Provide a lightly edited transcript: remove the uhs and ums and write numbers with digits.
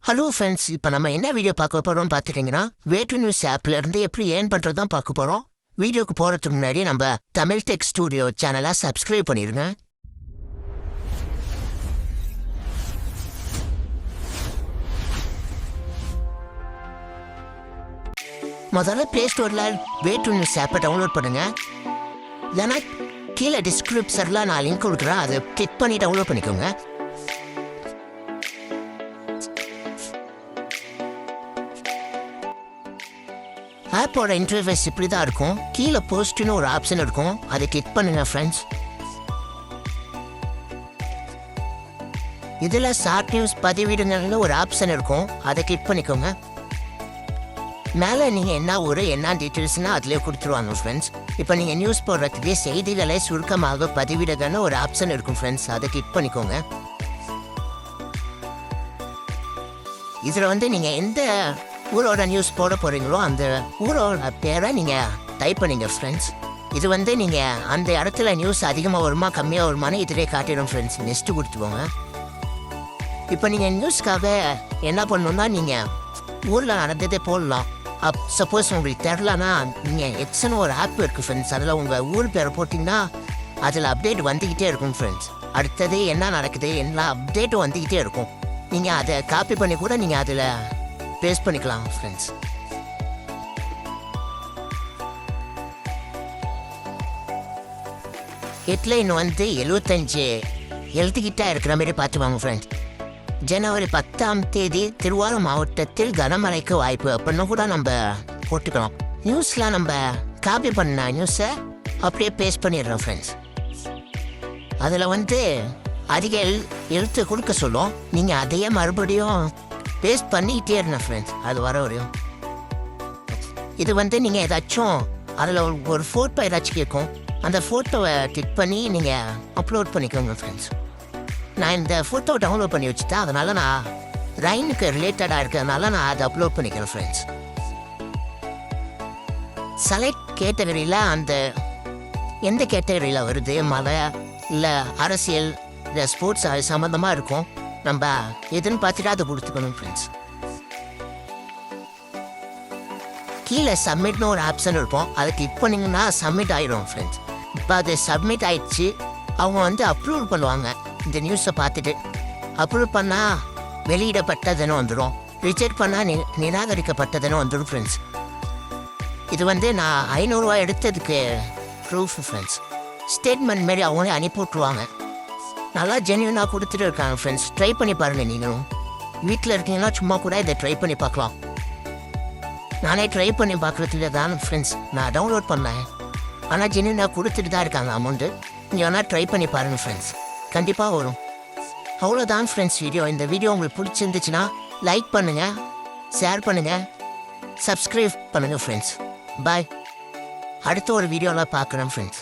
Hello friends, இப்போ நம்ம என்ன வீடியோ பார்க்க போகிறோம் பார்த்துட்டிங்கன்னா, வேட்டு நியூஸ் ஆப்பில் இருந்து எப்படி ஏர்ன் பண்ணுறது தான் பார்க்க போகிறோம். வீடியோக்கு போகிறதுக்கு முன்னாடி நம்ம தமிழ் டெக் ஸ்டூடியோ சேனலை சப்ஸ்கிரைப் பண்ணிடுங்க. முதல்ல ப்ளே ஸ்டோரில் வேட்டு நியூஸ் ஆப்பை டவுன்லோட் பண்ணுங்கள். இல்லைன்னா கீழே டிஸ்கிரிப்ஷனில் நான் லிங்க் கொடுக்குறேன், அதை கிளிக் பண்ணி டவுன்லோட் பண்ணிக்கோங்க. ஆப்போட இன்டர்ஃபேஸ் இப்படி தான் இருக்கும். கீழே போஸ்ட்னு ஒரு ஆப்ஷன் இருக்கும், அதை கிளிக் பண்ணுங்க ஃப்ரெண்ட்ஸ். இதில் ஷார்ட் நியூஸ் பதிவிடுங்கன்னு ஒரு ஆப்ஷன் இருக்கும், அதை கிளிக் பண்ணிக்கோங்க. மேலே நீங்கள் என்ன ஊர் என்ன டீட்டெயில்ஸ்னால் அதிலே கொடுத்துருவாங்க ஃப்ரெண்ட்ஸ். இப்போ நீங்கள் நியூஸ் போடுறதுக்கு செய்திகளை சுருக்கமாக பதிவிடுங்கன்னு ஒரு ஆப்ஷன் இருக்கும் ஃப்ரெண்ட்ஸ், அதை கிளிக் பண்ணிக்கோங்க. இதில் நீங்கள் எந்த ஊரோட நியூஸ் போட போகிறீங்களோ அந்த ஊரோட பேரை நீங்கள் டைப் பண்ணிங்க ஃப்ரெண்ட்ஸ். இது நீங்கள் அந்த இடத்துல நியூஸ் அதிகமாக வருமா கம்மியாக வருமானு இதிலே காட்டிடும் ஃப்ரெண்ட்ஸ். நெக்ஸ்ட்டு கொடுத்துக்கோங்க. இப்போ நீங்கள் நியூஸ்க்காக என்ன பண்ணணுன்னா, நீங்கள் ஊரில் நடந்ததே போடலாம். சப்போஸ் உங்களுக்கு தெரிலனா நீங்கள் எக்ஸ்னு ஒரு ஆப் இருக்குது ஃப்ரெண்ட்ஸ், அதில் உங்கள் ஊர் பேரை போட்டிங்கன்னா அதில் அப்டேட் வந்துக்கிட்டே இருக்கும் ஃப்ரெண்ட்ஸ். அடுத்தது என்ன நடக்குது எல்லா அப்டேட்டும் வந்துக்கிட்டே இருக்கும். நீங்கள் அதை காப்பி பண்ணி கூட நீங்கள் அதில் பேஸ்ட் பண்ணிக்கலாம் ஃப்ரெண்ட்ஸ். ஹெட்லைன் 75 எழுத்துக்கிட்டா இருக்கிற மாதிரி பார்த்துவாங்க ஃப்ரெண்ட்ஸ். ஜனவரி 10 திருவாரூர் மாவட்டத்தில் கனமழைக்கு வாய்ப்பு அப்படின்னு கூட நம்ம போட்டுக்கலாம். நியூஸ்லாம் நம்ம காப்பி பண்ண நியூஸை அப்படியே பேஸ்ட் பண்ணிடுறோம் ஃப்ரெண்ட்ஸ். அதில் அதிக எழுத்து கொடுக்க சொல்லும், நீங்கள் அதையே மறுபடியும் பேஸ்ட் பண்ணிக்கிட்டே இருந்தேன் ஃப்ரெண்ட்ஸ், அது வர வரையும். இது நீங்கள் ஏதாச்சும் அதில் ஒரு ஃபோட்டோ ஏதாச்சும் கேட்கும், அந்த ஃபோட்டோவை கிளிக் பண்ணி நீங்கள் அப்லோட் பண்ணிக்கோங்க ஃப்ரெண்ட்ஸ். நான் இந்த ஃபோட்டோவை டவுன்லோட் பண்ணி வச்சுட்டேன், அதனால் நான் ரைனுக்கு ரிலேட்டடாக இருக்கிறதுனால நான் அதை அப்லோட் பண்ணிக்கிறேன் ஃப்ரெண்ட்ஸ். செலக்ட் கேட்டகரியில் அந்த எந்த கேட்டகரியில் வருது, மலை இல்லை அரசியல் இல்லை ஸ்போர்ட்ஸ் அது சம்மந்தமாக இருக்கும், நம்ம எதுன்னு பார்த்துட்டு அதை கொடுத்துக்கணும் ஃப்ரெண்ட்ஸ். கீழே சப்மிட்னு ஒரு ஆப்ஷன் இருக்கும், அதை கிளிக் பண்ணிங்கன்னா சப்மிட் ஆகிடும் ஃப்ரெண்ட்ஸ். இப்போ அது சப்மிட் ஆகிடுச்சு, அவங்க அப்ரூவ் பண்ணுவாங்க. இந்த நியூஸை பார்த்துட்டு அப்ரூவ் பண்ணால் வெளியிடப்பட்டதுன்னு வந்துடும், ரிஜெக்ட் பண்ணால் நிராகரிக்கப்பட்டதுன்னு வந்துடும் ஃப்ரெண்ட்ஸ். இது நான் 500 ரூபா எடுத்ததுக்கு ப்ரூஃப் ஃப்ரெண்ட்ஸ். ஸ்டேட்மெண்ட் மாரி அவங்களே அனுப்பி விட்ருவாங்க. நல்லா ஜென்யூனாக கொடுத்துட்டு இருக்காங்க ஃப்ரெண்ட்ஸ். ட்ரை பண்ணி பாருங்கள். நீங்களும் வீட்டில் இருக்கீங்கன்னா சும்மா கூட இதை ட்ரை பண்ணி பார்க்கலாம். நானே ட்ரை பண்ணி பார்க்குறதுல தான் ஃப்ரெண்ட்ஸ் நான் டவுன்லோட் பண்ணேன். ஆனால் ஜென்யூனாக கொடுத்துட்டு தான் இருக்காங்க அமௌண்ட்டு. நீங்கள் வேணால் ட்ரை பண்ணி பாருங்கள் ஃப்ரெண்ட்ஸ், கண்டிப்பாக வரும். அவ்வளோதான் ஃப்ரெண்ட்ஸ் வீடியோ. இந்த வீடியோ உங்களுக்கு பிடிச்சிருந்துச்சுன்னா லைக் பண்ணுங்கள், ஷேர் பண்ணுங்கள், சப்ஸ்கிரைப் பண்ணுங்கள் ஃப்ரெண்ட்ஸ். பாய். அடுத்த ஒரு வீடியோவில் பார்க்குறேன் ஃப்ரெண்ட்ஸ்.